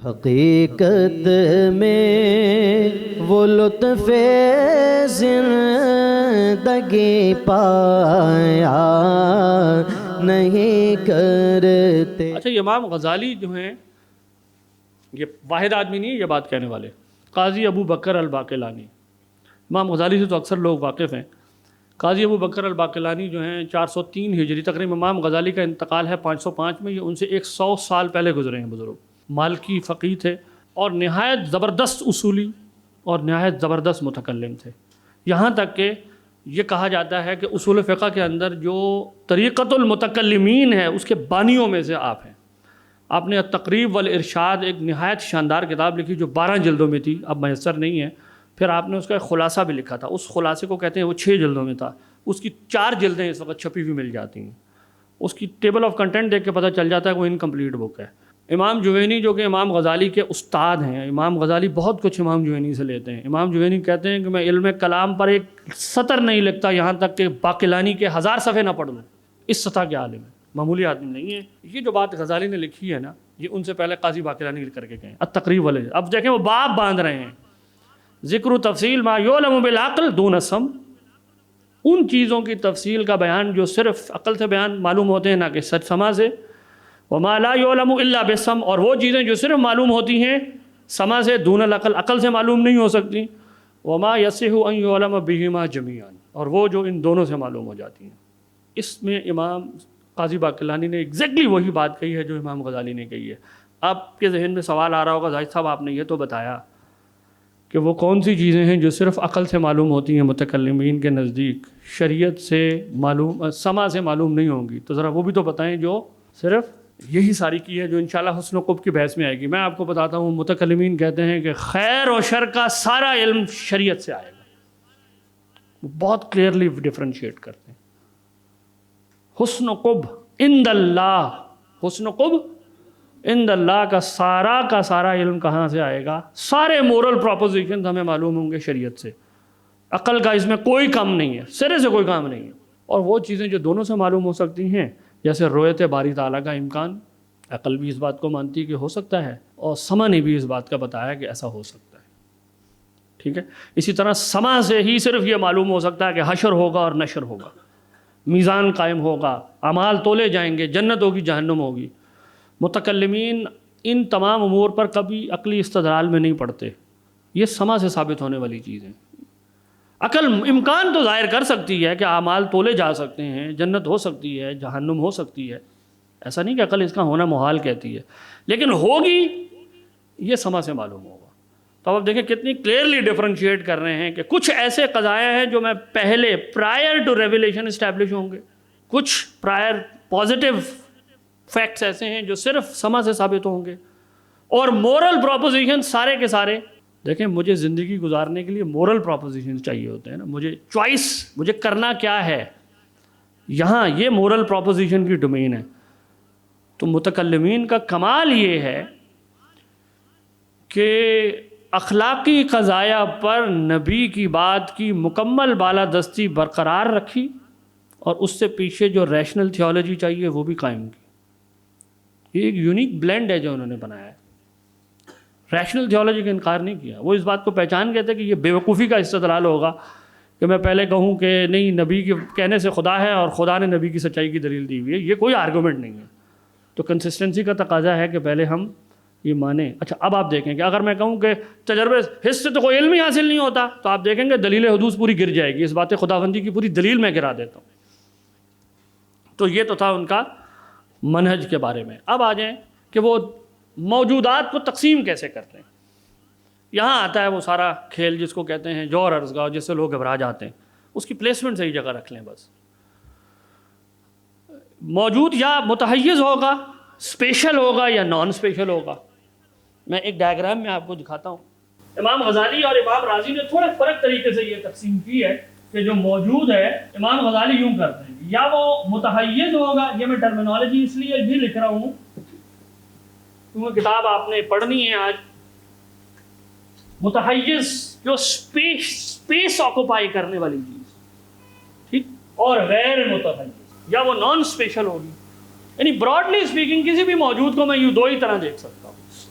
حقیقت میں وہ لطف زندگی پایا نہیں کرتے۔ اچھا، یہ امام غزالی جو ہیں، یہ واحد آدمی نہیں ہے یہ بات کہنے والے، قاضی ابو بکر الباقلانی، امام غزالی سے تو اکثر لوگ واقف ہیں۔ قاضی ابو بکر الباقلانی جو ہیں 403 ہجری، تقریباً امام غزالی کا انتقال ہے 505 میں، یہ ان سے 100 سال پہلے گزرے ہیں بزرگ۔ مالکی فقیہ تھے اور نہایت زبردست اصولی اور نہایت زبردست متکلم تھے، یہاں تک کہ یہ کہا جاتا ہے کہ اصول فقہ کے اندر جو طریقۃ المتکلمین ہے اس کے بانیوں میں سے آپ ہیں۔ آپ نے التقریب والارشاد ایک نہایت شاندار کتاب لکھی جو 12 جلدوں میں تھی، اب میسر نہیں ہے۔ پھر آپ نے اس کا ایک خلاصہ بھی لکھا تھا، اس خلاصے کو کہتے ہیں، وہ 6 جلدوں میں تھا، اس کی 4 جلدیں اس وقت چھپی ہوئی مل جاتی ہیں۔ اس کی ٹیبل آف کنٹینٹ دیکھ کے پتہ چل جاتا ہے کہ وہ انکمپلیٹ بک ہے۔ امام جوینی جو کہ امام غزالی کے استاد ہیں، امام غزالی بہت کچھ امام جوینی سے لیتے ہیں۔ امام جوینی کہتے ہیں کہ میں علم کلام پر ایک سطر نہیں لکھتا یہاں تک کہ باقلانی کے 1000 صفحے نہ پڑھ لوں، اس سطح کے عالم ہے، معمولی آدمی نہیں ہے۔ یہ جو بات غزالی نے لکھی ہے نا، یہ ان سے پہلے قاضی باقلانی کر کے گئے التقریب والے۔ اب دیکھیں وہ باب باندھ رہے ہیں، ذکر و تفصیل ما یعلم بالعقل دون السمع، ان چیزوں کی تفصیل کا بیان جو صرف عقل سے بیان معلوم ہوتے ہیں، نہ کہ سمع سے۔ وما لا يعلم الا بالسمع، اور وہ چیزیں جو صرف معلوم ہوتی ہیں سمع سے، دون العقل، عقل سے معلوم نہیں ہو سکتی۔ وما يصح ان يعلم بهما جميعا، اور وہ جو ان دونوں سے معلوم ہو جاتی ہیں۔ اس میں امام قاضی باقلانی نے ایگزیکٹلی وہی بات کہی ہے جو امام غزالی نے کہی ہے۔ آپ کے ذہن میں سوال آ رہا ہوگا، زاہد صاحب آپ نے یہ تو بتایا کہ وہ کون سی چیزیں ہیں جو صرف عقل سے معلوم ہوتی ہیں متکلمین کے نزدیک، شریعت سے معلوم، سمع سے معلوم نہیں ہوں گی، تو ذرا وہ بھی تو بتائیں جو صرف یہی ساری کی ہے جو انشاءاللہ حسن و قبح کی بحث میں آئے گی۔ میں آپ کو بتاتا ہوں، متکلمین کہتے ہیں کہ خیر و شر کا سارا علم شریعت سے آئے گا، وہ بہت کلیئرلی ڈیفرینشیٹ کرتے ہیں۔ حسن و قبح عند اللہ، حسن و قبح عند اللہ کا سارا علم کہاں سے آئے گا؟ سارے مورل پروپوزیشنز ہمیں معلوم ہوں گے شریعت سے، عقل کا اس میں کوئی کم نہیں ہے، سرے سے کوئی کام نہیں ہے۔ اور وہ چیزیں جو دونوں سے معلوم ہو سکتی ہیں، جیسے رویت باری تعالیٰ کا امکان، عقل بھی اس بات کو مانتی ہے کہ ہو سکتا ہے، اور سمع نے بھی اس بات کا بتایا کہ ایسا ہو سکتا ہے، ٹھیک ہے۔ اسی طرح سمع سے ہی صرف یہ معلوم ہو سکتا ہے کہ حشر ہوگا اور نشر ہوگا، میزان قائم ہوگا، اعمال تولے جائیں گے، جنت ہوگی جہنم ہوگی۔ متکلمین ان تمام امور پر کبھی عقلی استدلال میں نہیں پڑتے، یہ سمع سے ثابت ہونے والی چیزیں۔ عقل امکان تو ظاہر کر سکتی ہے کہ اعمال تولے جا سکتے ہیں، جنت ہو سکتی ہے، جہنم ہو سکتی ہے، ایسا نہیں کہ عقل اس کا ہونا محال کہتی ہے، لیکن ہوگی یہ سمع سے معلوم ہوگا۔ تو اب دیکھیں کتنی کلیئرلی ڈیفرینشیٹ کر رہے ہیں کہ کچھ ایسے قضایا ہیں جو میں پہلے پرائر ٹو ریویلیشن اسٹیبلش ہوں گے، کچھ پرائر پازیٹیو فیکٹس ایسے ہیں جو صرف سمع سے ثابت ہوں گے، اور مورل پروپوزیشن سارے کے سارے۔ دیکھیں مجھے زندگی گزارنے کے لیے مورل پروپوزیشن چاہیے ہوتے ہیں نا، مجھے چوائس، مجھے کرنا کیا ہے، یہاں یہ مورل پروپوزیشن کی ڈومین ہے۔ تو متکلمین کا کمال یہ ہے کہ اخلاقی قضایا پر نبی کی بات کی مکمل بالادستی برقرار رکھی، اور اس سے پیچھے جو ریشنل تھیولوجی چاہیے وہ بھی قائم کی۔ یہ ایک یونیک بلینڈ ہے جو انہوں نے بنایا ہے، ریشنل تھیولوجی کا انکار نہیں کیا۔ وہ اس بات کو پہچان گئے تھے کہ یہ بے وقوفی کا استدلال ہوگا کہ میں پہلے کہوں کہ نہیں نبی کے کہنے سے خدا ہے اور خدا نے نبی کی سچائی کی دلیل دی ہوئی ہے، یہ کوئی آرگومنٹ نہیں ہے۔ تو کنسسٹنسی کا تقاضا ہے کہ پہلے ہم یہ مانیں۔ اچھا اب آپ دیکھیں کہ اگر میں کہوں کہ تجربے حس سے تو کوئی علم ہی حاصل نہیں ہوتا، تو آپ دیکھیں گے دلیل حدوث پوری گر جائے گی، اس بات خداوندی کی پوری دلیل میں گرا دیتا ہوں۔ تو یہ تو تھا ان کا منہج کے بارے میں۔ اب آ جائیں کہ وہ موجودات کو تقسیم کیسے کرتے ہیں۔ یہاں آتا ہے وہ سارا کھیل جس کو کہتے ہیں جوہر ارزگاہ، جس سے لوگ گھبرا جاتے ہیں، اس کی پلیسمنٹ صحیح جگہ رکھ لیں بس۔ موجود یا متحیز ہوگا، اسپیشل ہوگا یا نان اسپیشل ہوگا۔ میں ایک ڈائیگرام میں آپ کو دکھاتا ہوں۔ امام غزالی اور امام رازی نے تھوڑے فرق طریقے سے یہ تقسیم کی ہے کہ جو موجود ہے، امام غزالی یوں کرتے ہیں، یا وہ متحیز ہوگا، یہ میں ٹرمینالوجی اس لیے بھی لکھ رہا ہوں کیونکہ کتاب آپ نے پڑھنی ہے آج۔ متحیز جو اسپیس آکوپائی کرنے والی چیز، ٹھیک، اور غیر متحیز یا وہ نان اسپیشل ہوگی۔ یعنی براڈلی اسپیکنگ کسی بھی موجود کو میں یوں دو ہی طرح دیکھ سکتا ہوں،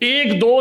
1 2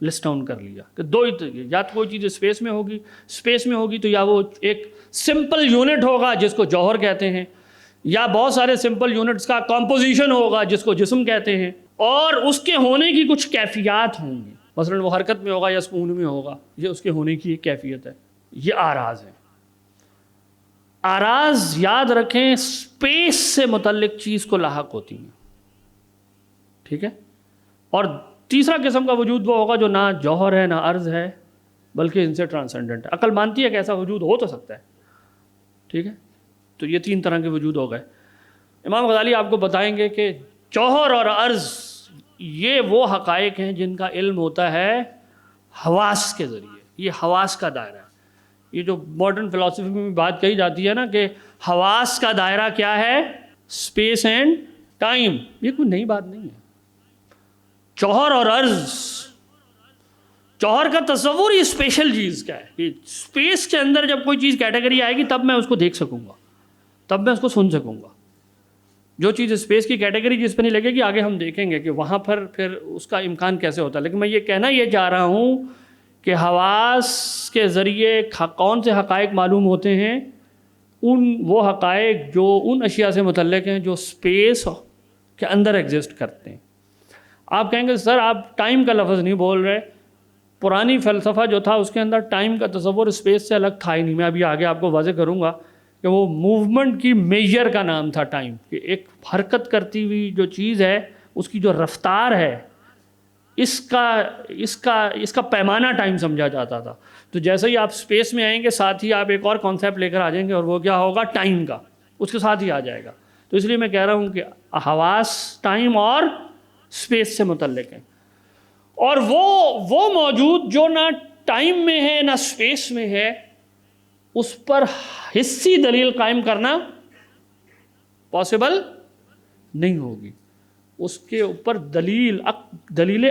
لسٹ ڈاؤن کر لیا کہ دو ہی، یا تو کوئی چیز اسپیس میں ہوگی تو یا وہ ایک سمپل یونٹ ہوگا جس کو جوہر کہتے ہیں، یا بہت سارے سمپل یونٹس کا کمپوزیشن ہوگا جس کو جسم کہتے ہیں، اور اس کے ہونے کی کچھ کیفیات ہوں گی، مثلا وہ حرکت میں ہوگا یا سکون میں ہوگا، یہ اس کے ہونے کی ایک کیفیت ہے۔ یہ آراز ہیں۔ آراز یاد رکھیں اسپیس سے متعلق چیز کو لاحق ہوتی ہیں، ٹھیک ہے؟ اور تیسرا قسم کا وجود وہ ہوگا جو نہ جوہر ہے نہ عرض ہے بلکہ ان سے ٹرانسینڈنٹ ہے۔ عقل مانتی ہے کہ ایسا وجود ہو تو سکتا ہے، ٹھیک ہے؟ تو یہ تین طرح کے وجود ہو گئے۔ امام غزالی آپ کو بتائیں گے کہ جوہر اور عرض یہ وہ حقائق ہیں جن کا علم ہوتا ہے حواس کے ذریعے، یہ حواس کا دائرہ ہے۔ یہ جو ماڈرن فلسفی میں بات کہی جاتی ہے نا کہ حواس کا دائرہ کیا ہے، اسپیس اینڈ ٹائم، یہ کوئی نئی بات نہیں ہے۔ جوہر اور عرض، جوہر کا تصور یہ اسپیشل چیز کا ہے کہ اسپیس کے اندر جب کوئی چیز کیٹیگری آئے گی تب میں اس کو دیکھ سکوں گا، تب میں اس کو سن سکوں گا۔ جو چیز اسپیس کی کیٹیگری جس پہ نہیں لگے گی آگے ہم دیکھیں گے کہ وہاں پر پھر اس کا امکان کیسے ہوتا ہے۔ لیکن میں یہ کہنا یہ چاہ رہا ہوں کہ حواس کے ذریعے کون سے حقائق معلوم ہوتے ہیں، وہ حقائق جو ان اشیاء سے متعلق ہیں جو اسپیس کے اندر ایگزسٹ کرتے ہیں۔ آپ کہیں گے سر آپ ٹائم کا لفظ نہیں بول رہے، پرانی فلسفہ جو تھا اس کے اندر ٹائم کا تصور اسپیس سے الگ تھا ہی نہیں۔ میں ابھی آگے آپ کو واضح کروں گا کہ وہ موومنٹ کی میجر کا نام تھا ٹائم، کہ ایک حرکت کرتی ہوئی جو چیز ہے اس کی جو رفتار ہے اس کا پیمانہ ٹائم سمجھا جاتا تھا۔ تو جیسے ہی آپ اسپیس میں آئیں گے ساتھ ہی آپ ایک اور کانسیپٹ لے کر آ جائیں گے، اور وہ کیا ہوگا، ٹائم کا، اس کے ساتھ ہی آ جائے گا۔ تو اس لیے میں کہہ رہا ہوں کہ حواس ٹائم اور اسپیس سے متعلق ہیں، اور وہ موجود جو نہ ٹائم میں ہے نہ اسپیس میں ہے اس پر حسی دلیل قائم کرنا پاسبل نہیں ہوگی۔ اس کے اوپر دلیل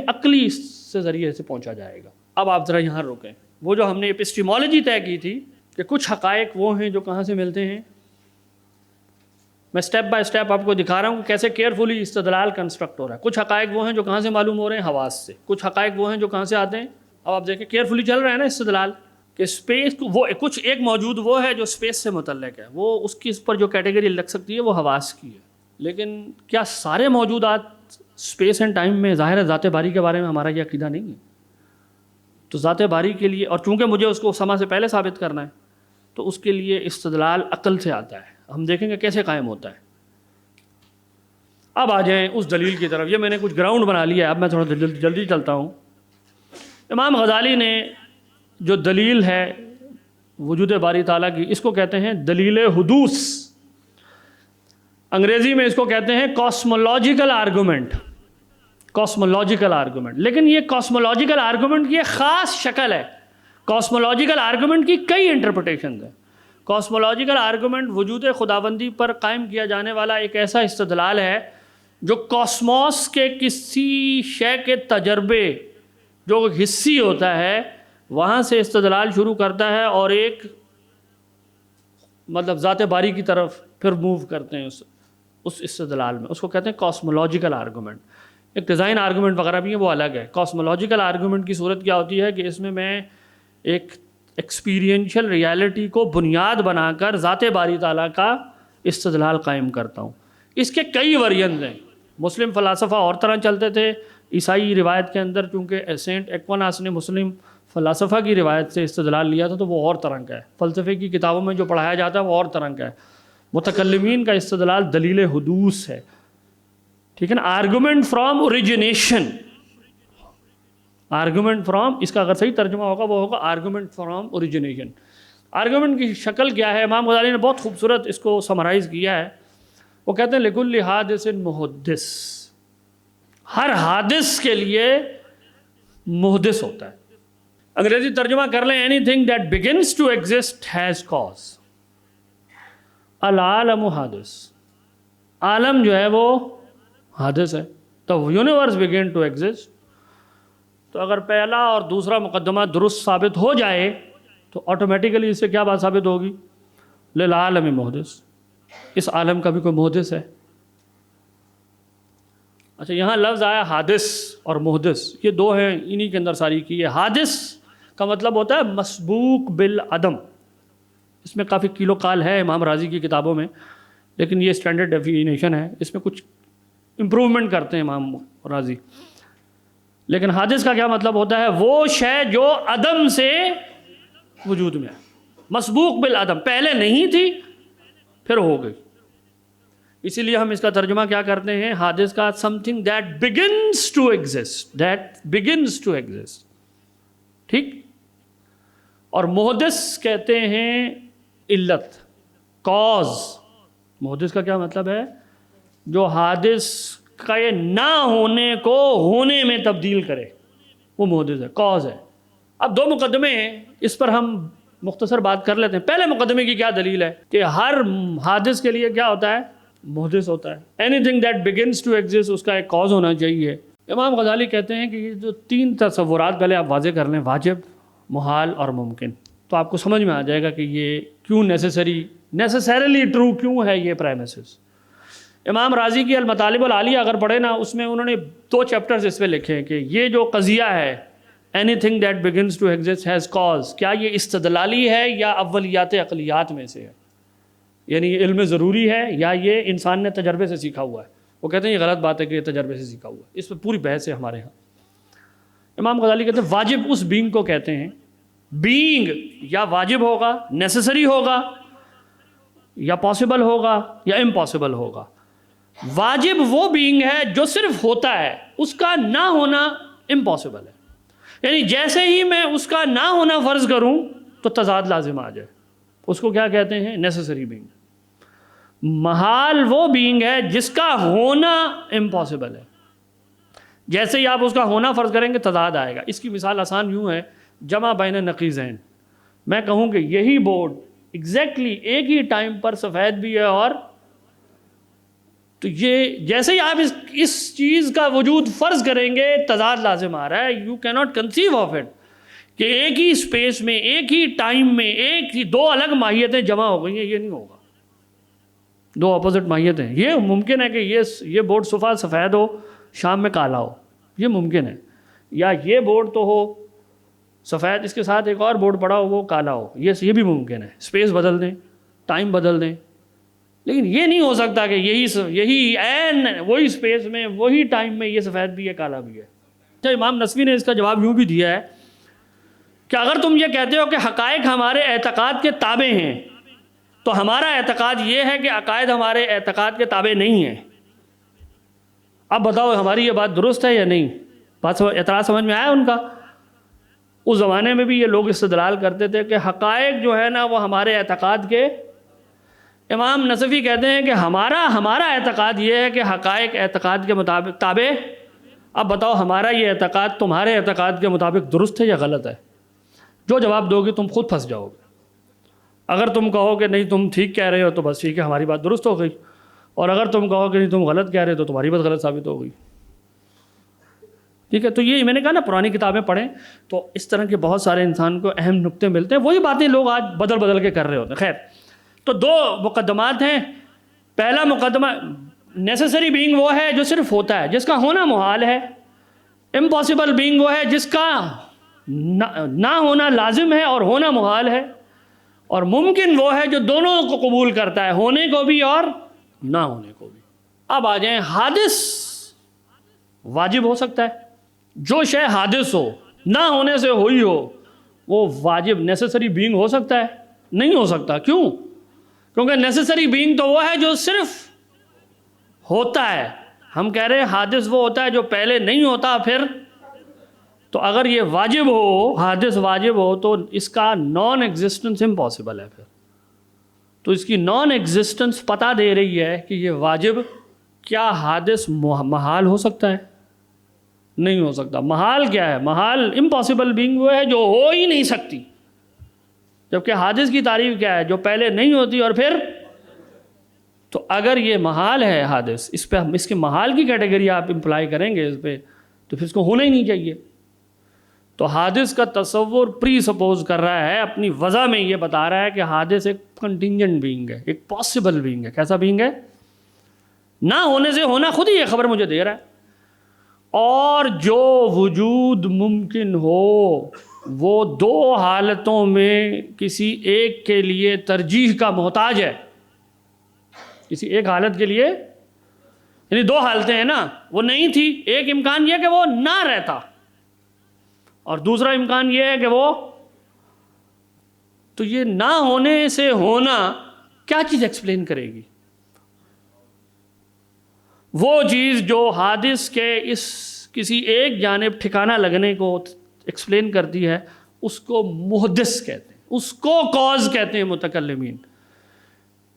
عقلی سے ذریعے سے پہنچا جائے گا۔ اب آپ ذرا یہاں روکیں، وہ جو ہم نے ایپسٹیمولوجی طے کی تھی کہ کچھ حقائق وہ ہیں جو کہاں سے ملتے ہیں، میں سٹیپ بائی سٹیپ آپ کو دکھا رہا ہوں کہ کیسے کیئرفلی استدلال کنسٹرکٹ ہو رہا ہے۔ کچھ حقائق وہ ہیں جو کہاں سے معلوم ہو رہے ہیں، حواس سے۔ کچھ حقائق وہ ہیں جو کہاں سے آتے ہیں، اب آپ دیکھیں کیئرفلی چل رہا ہے نا استدلال، کہ اسپیس وہ کچھ ایک موجود وہ ہے جو اسپیس سے متعلق ہے، وہ اس کی اس پر جو کیٹیگری لگ سکتی ہے وہ حواس کی ہے۔ لیکن کیا سارے موجودات اسپیس اینڈ ٹائم میں، ظاہر ہے ذات باری کے بارے میں ہمارا یہ عقیدہ نہیں ہے، تو ذات باری کے لیے، اور چونکہ مجھے اس کو سما سے پہلے ثابت کرنا ہے تو اس کے لیے استدلال عقل سے آتا ہے۔ ہم دیکھیں گے کیسے قائم ہوتا ہے۔ اب آ جائیں اس دلیل کی طرف۔ یہ میں نے کچھ گراؤنڈ بنا لیا ہے، اب میں تھوڑا جلدی چلتا ہوں۔ امام غزالی نے جو دلیل ہے وجود باری تعالیٰ کی، اس کو کہتے ہیں دلیل حدوث، انگریزی میں اس کو کہتے ہیں کاسمولوجیکل آرگومنٹ، کاسمولوجیکل آرگومنٹ۔ لیکن یہ کاسمولوجیکل آرگومنٹ کی ایک خاص شکل ہے۔ کاسمولوجیکل آرگومنٹ کی کئی انٹرپریٹیشنز ہیں۔ کاسمولوجیکل آرگومنٹ وجود خداوندی پر قائم کیا جانے والا ایک ایسا استدلال ہے جو کاسموس کے کسی شے کے تجربے جو حصی ہوتا ہے وہاں سے استدلال شروع کرتا ہے اور ایک مطلب ذات باری کی طرف پھر موو کرتے ہیں اس استدلال میں، اس کو کہتے ہیں کاسمولوجیکل آرگومنٹ۔ ایک ڈیزائن آرگومنٹ وغیرہ بھی ہے، وہ الگ ہے۔ کاسمولوجیکل آرگومنٹ کی صورت کیا ہوتی ہے کہ اس میں ایک ایکسپیرینشل ریالٹی کو بنیاد بنا کر ذات باری تعالیٰ کا استدلال قائم کرتا ہوں۔ اس کے کئی ورژنز ہیں۔ مسلم فلاسفہ اور طرح چلتے تھے، عیسائی روایت کے اندر چونکہ سینٹ ایکویناس نے مسلم فلاسفہ کی روایت سے استدلال لیا تھا تو وہ اور طرح کا ہے۔ فلسفے کی کتابوں میں جو پڑھایا جاتا ہے وہ اور طرح کا ہے۔ متکلمین کا استدلال دلیل حدوث ہے، ٹھیک ہے نا، argument from origination. Argument from, اس کا اگر صحیح ترجمہ ہوگا وہ ہوگا آرگومنٹ فرام اوریجنیشن۔ آرگومنٹ کی شکل کیا ہے؟ امام غزالی نے بہت خوبصورت اس کو سمرائز کیا ہے۔ وہ کہتے ہیں لکل حادث محدث، ہر حادث کے لیے محدث ہوتا ہے۔ انگریزی ترجمہ کر لیں، anything that begins to exist has cause. العالم حادث، عالم جو ہے وہ حادث ہے۔ تو یونیورس بگن ٹو ایگزسٹ، تو اگر پہلا اور دوسرا مقدمہ درست ثابت ہو جائے تو آٹومیٹیکلی اس سے کیا بات ثابت ہوگی؟ للعالم محدث، اس عالم کا بھی کوئی محدث ہے۔ اچھا یہاں لفظ آیا حادث اور محدث، یہ دو ہیں، انہی کے اندر ساری کی ہے۔ حادث کا مطلب ہوتا ہے مسبوق بالعدم، اس میں کافی کیلو کال ہے امام راضی کی کتابوں میں، لیکن یہ اسٹینڈرڈ ڈیفینیشن ہے، اس میں کچھ امپروومنٹ کرتے ہیں امام راضی۔ لیکن حادث کا کیا مطلب ہوتا ہے؟ وہ شے جو عدم سے وجود میں ہے، مسبوق بالعدم، پہلے نہیں تھی پھر ہو گئی۔ اسی لیے ہم اس کا ترجمہ کیا کرتے ہیں حادث کا؟ Something that begins to exist, that begins to exist, ٹھیک۔ اور محدث کہتے ہیں علت، کاز۔ محدث کا کیا مطلب ہے؟ جو حادث کا یہ نہ ہونے کو ہونے میں تبدیل کرے، وہ محدث ہے، کاز ہے۔ اب دو مقدمے ہیں، اس پر ہم مختصر بات کر لیتے ہیں۔ پہلے مقدمے کی کیا دلیل ہے کہ ہر حادث کے لیے کیا ہوتا ہے؟ محدث ہوتا ہے۔ Anything that begins to exist, اس کا ایک کاز ہونا چاہیے۔ امام غزالی کہتے ہیں کہ یہ جو تین تصورات پہلے آپ واضح کر لیں، واجب، محال اور ممکن، تو آپ کو سمجھ میں آ جائے گا کہ یہ کیوں نیسیسریلی ٹرو کیوں ہے یہ پریمیسز۔ امام راضی کی المطالب العالیہ اگر پڑھے نا، اس میں انہوں نے 2 چیپٹرز اس پہ لکھے ہیں کہ یہ جو قضیہ ہے anything that begins to exist has cause, کیا یہ استدلالی ہے یا اولیات عقلیات میں سے ہے؟ یعنی یہ علم ضروری ہے یا یہ انسان نے تجربے سے سیکھا ہوا ہے؟ وہ کہتے ہیں یہ غلط بات ہے کہ یہ تجربے سے سیکھا ہوا ہے۔ اس پہ پوری بحث ہے ہمارے ہاں۔ امام غزالی کہتے ہیں واجب اس بینگ کو کہتے ہیں، بینگ یا واجب ہوگا، نیسیسری ہوگا، یا پاسبل ہوگا یا امپاسبل ہوگا۔ واجب وہ بینگ ہے جو صرف ہوتا ہے، اس کا نہ ہونا امپاسبل ہے۔ یعنی جیسے ہی میں اس کا نہ ہونا فرض کروں تو تضاد لازم آ جائے، اس کو کیا کہتے ہیں؟ Necessary being. محال وہ بینگ ہے جس کا ہونا امپاسبل ہے، جیسے ہی آپ اس کا ہونا فرض کریں گے تضاد آئے گا۔ اس کی مثال آسان یوں ہے، جمع بین نقیضین۔ میں کہوں کہ یہی بورڈ ایگزیکٹلی ایک ہی ٹائم پر سفید بھی ہے، اور تو یہ جیسے ہی آپ اس چیز کا وجود فرض کریں گے تضاد لازم آ رہا ہے۔ یو کی ناٹ کنسیو آف اٹ کہ ایک ہی اسپیس میں، ایک ہی ٹائم میں، ایک ہی 2 الگ ماہیتیں جمع ہو گئی ہیں، یہ نہیں ہوگا۔ 2 اپوزٹ ماہیتیں، یہ ممکن ہے کہ یہ بورڈ صبح سفید ہو، شام میں کالا ہو، یہ ممکن ہے، یا یہ بورڈ تو ہو سفید، اس کے ساتھ ایک اور بورڈ پڑا ہو وہ کالا ہو، یہ بھی ممکن ہے۔ اسپیس بدل دیں، ٹائم بدل دیں، لیکن یہ نہیں ہو سکتا کہ یہی عین وہی اسپیس میں، وہی ٹائم میں یہ سفید بھی ہے، کالا بھی ہے۔ اچھا امام نصفی نے اس کا جواب یوں بھی دیا ہے کہ اگر تم یہ کہتے ہو کہ حقائق ہمارے اعتقاد کے تابع ہیں، تو ہمارا اعتقاد یہ ہے کہ عقائد ہمارے اعتقاد کے تابع نہیں ہیں۔ اب بتاؤ ہماری یہ بات درست ہے یا نہیں؟ بات اعتراض سمجھ میں آیا ان کا؟ اس زمانے میں بھی یہ لوگ استدلال کرتے تھے کہ حقائق جو ہے نا وہ ہمارے اعتقاد کے۔ امام نصفی کہتے ہیں کہ ہمارا اعتقاد یہ ہے کہ حقائق اعتقاد کے مطابق تابع۔ اب بتاؤ ہمارا یہ اعتقاد تمہارے اعتقاد کے مطابق درست ہے یا غلط ہے؟ جو جواب دو گے تم خود پھنس جاؤ گے۔ اگر تم کہو کہ نہیں تم ٹھیک کہہ رہے ہو تو بس ٹھیک ہے، ہماری بات درست ہو گئی، اور اگر تم کہو کہ نہیں تم غلط کہہ رہے ہو تو تمہاری بات غلط ثابت ہو گئی، ٹھیک ہے۔ تو یہ میں نے کہا نا پرانی کتابیں پڑھیں تو اس طرح کے بہت سارے انسان کو اہم نکتے ملتے ہیں، وہی باتیں لوگ آج بدل کے کر رہے ہوتے ہیں۔ خیر، تو 2 مقدمات ہیں۔ پہلا مقدمہ نیسیسری بینگ وہ ہے جو صرف ہوتا ہے، جس کا ہونا محال ہے۔ امپاسبل بینگ وہ ہے جس کا نہ ہونا لازم ہے اور ہونا محال ہے۔ اور ممکن وہ ہے جو دونوں کو قبول کرتا ہے، ہونے کو بھی اور نہ ہونے کو بھی۔ اب آ جائیں، حادث واجب ہو سکتا ہے، جو شے حادث ہو، نہ ہونے سے ہوئی ہو، وہ واجب نیسیسری بینگ ہو سکتا ہے؟ نہیں ہو سکتا۔ کیوں؟ کیونکہ نیسیسری بینگ تو وہ ہے جو صرف ہوتا ہے۔ ہم کہہ رہے ہیں حادث وہ ہوتا ہے جو پہلے نہیں ہوتا پھر۔ تو اگر یہ واجب ہو، حادث واجب ہو، تو اس کا نان ایگزسٹنس امپاسبل ہے پھر۔ تو اس کی نان ایگزسٹنس پتہ دے رہی ہے کہ یہ واجب، کیا حادث محال ہو سکتا ہے؟ نہیں ہو سکتا۔ محال کیا ہے؟ محال امپاسبل بینگ وہ ہے جو ہو ہی نہیں سکتی، جبکہ حادث کی تعریف کیا ہے؟ جو پہلے نہیں ہوتی اور پھر۔ تو اگر یہ محال ہے حادث، اس پہ اس کے محال کی کیٹیگری آپ امپلائی کریں گے اس پہ، تو پھر اس کو ہونا ہی نہیں چاہیے۔ تو حادث کا تصور پری سپوز کر رہا ہے، اپنی وضع میں یہ بتا رہا ہے کہ حادث ایک کنٹینجنٹ بینگ ہے، ایک پاسبل بینگ ہے۔ کیسا بینگ ہے؟ نہ ہونے سے ہونا خود ہی یہ خبر مجھے دے رہا ہے اور جو وجود ممکن ہو وہ دو حالتوں میں کسی ایک کے لیے ترجیح کا محتاج ہے. کسی ایک حالت کے لیے، یعنی دو حالتیں ہیں نا، وہ نہیں تھی. ایک امکان یہ کہ وہ نہ رہتا، اور دوسرا امکان یہ ہے کہ وہ، تو یہ نہ ہونے سے ہونا کیا چیز ایکسپلین کرے گی؟ وہ چیز جو حادث کے اس کسی ایک جانب ٹھکانہ لگنے کو ایکسپلین کرتی ہے، اس کو محدث کہتے ہیں، اس کو کاز کہتے ہیں متکلمین.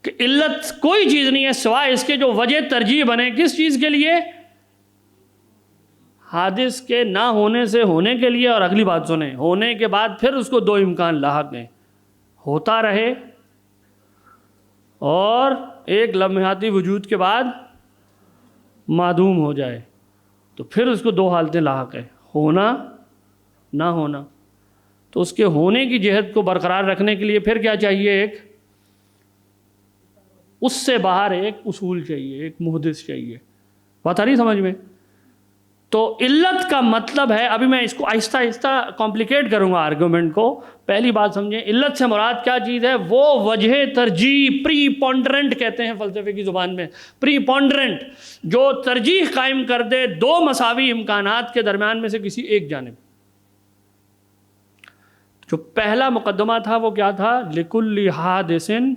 کہ علت کوئی چیز نہیں ہے سوائے اس کے جو وجہ ترجیح بنے. کس چیز کے لیے؟ حادث کے نہ ہونے سے ہونے کے لیے. اور اگلی بات سنیں، ہونے کے بعد پھر اس کو دو امکان لاحق ہیں، ہوتا رہے اور ایک لمحاتی وجود کے بعد معدوم ہو جائے. تو پھر اس کو دو حالتیں لاحق ہیں، ہونا نہ ہونا. تو اس کے ہونے کی جہت کو برقرار رکھنے کے لیے پھر کیا چاہیے؟ ایک اس سے باہر ایک اصول چاہیے، ایک محدث چاہیے. بات آ رہی سمجھ میں؟ تو علت کا مطلب ہے، ابھی میں اس کو آہستہ آہستہ کمپلیکیٹ کروں گا آرگومنٹ کو. پہلی بات سمجھیں، علت سے مراد کیا چیز ہے؟ وہ وجہ ترجیح، پری پونڈرنٹ کہتے ہیں فلسفے کی زبان میں، پری پونڈرنٹ، جو ترجیح قائم کر دے دو مساوی امکانات کے درمیان میں سے کسی ایک جانب. جو پہلا مقدمہ تھا وہ کیا تھا؟ لِكُلِّ حَادِثٍ.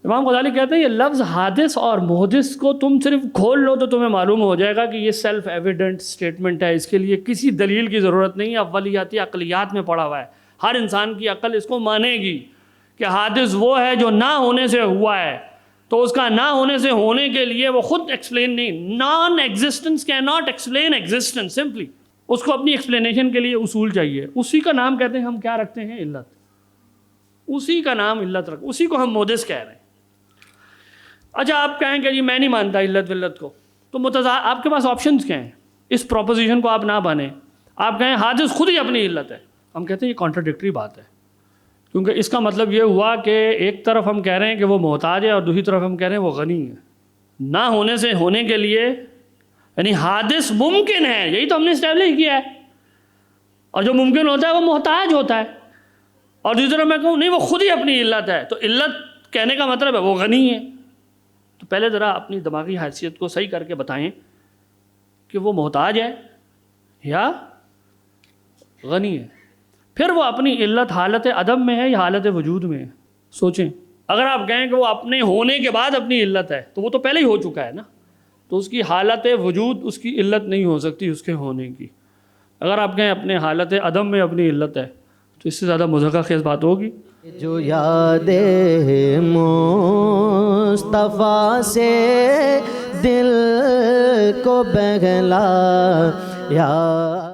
امام غزالی کہتے ہیں یہ لفظ حادث اور محدث کو تم صرف کھول لو تو تمہیں معلوم ہو جائے گا کہ یہ سیلف ایویڈنٹ سٹیٹمنٹ ہے، اس کے لیے کسی دلیل کی ضرورت نہیں ہے. اولیاتی عقلیات میں پڑا ہوا ہے، ہر انسان کی عقل اس کو مانے گی کہ حادث وہ ہے جو نہ ہونے سے ہوا ہے. تو اس کا نہ ہونے سے ہونے کے لیے وہ خود ایکسپلین نہیں، non existence cannot explain existence simply. اس کو اپنی ایکسپلینیشن کے لیے اصول چاہیے. اسی کا نام کہتے ہیں، ہم کیا رکھتے ہیں؟ علت. اسی کا نام علت رکھ، اسی کو ہم محدث کہہ رہے ہیں. اچھا آپ کہیں کہ جی میں نہیں مانتا علت ولت کو، تو آپ کے پاس آپشنز کیا ہیں؟ اس پروپوزیشن کو آپ نہ بانیں. آپ کہیں حادث خود ہی اپنی علت ہے، ہم کہتے ہیں یہ کانٹراڈکٹری بات ہے. کیونکہ اس کا مطلب یہ ہوا کہ ایک طرف ہم کہہ رہے ہیں کہ وہ محتاج ہے اور دوسری طرف ہم کہہ رہے ہیں وہ غنی ہے. نہ ہونے سے ہونے کے لیے یعنی حادث ممکن ہے، یہی تو ہم نے اسٹیبلش کیا ہے. اور جو ممکن ہوتا ہے وہ محتاج ہوتا ہے. اور دوسری طرف میں کہوں نہیں وہ خود ہی اپنی علت ہے، تو علت کہنے کا مطلب ہے وہ غنی ہے. تو پہلے ذرا اپنی دماغی حیثیت کو صحیح کر کے بتائیں کہ وہ محتاج ہے یا غنی ہے. پھر وہ اپنی علت حالت عدم میں ہے یا حالت وجود میں ہے؟ سوچیں. اگر آپ کہیں کہ وہ اپنے ہونے کے بعد اپنی علت ہے تو وہ تو پہلے ہی ہو چکا ہے نا، تو اس کی حالت وجود اس کی علت نہیں ہو سکتی اس کے ہونے کی. اگر آپ کہیں اپنے حالت عدم میں اپنی علت ہے تو اس سے زیادہ مضحکہ خیز بات ہوگی. جو یاد مصطفیٰ سے دل کو بہلا یا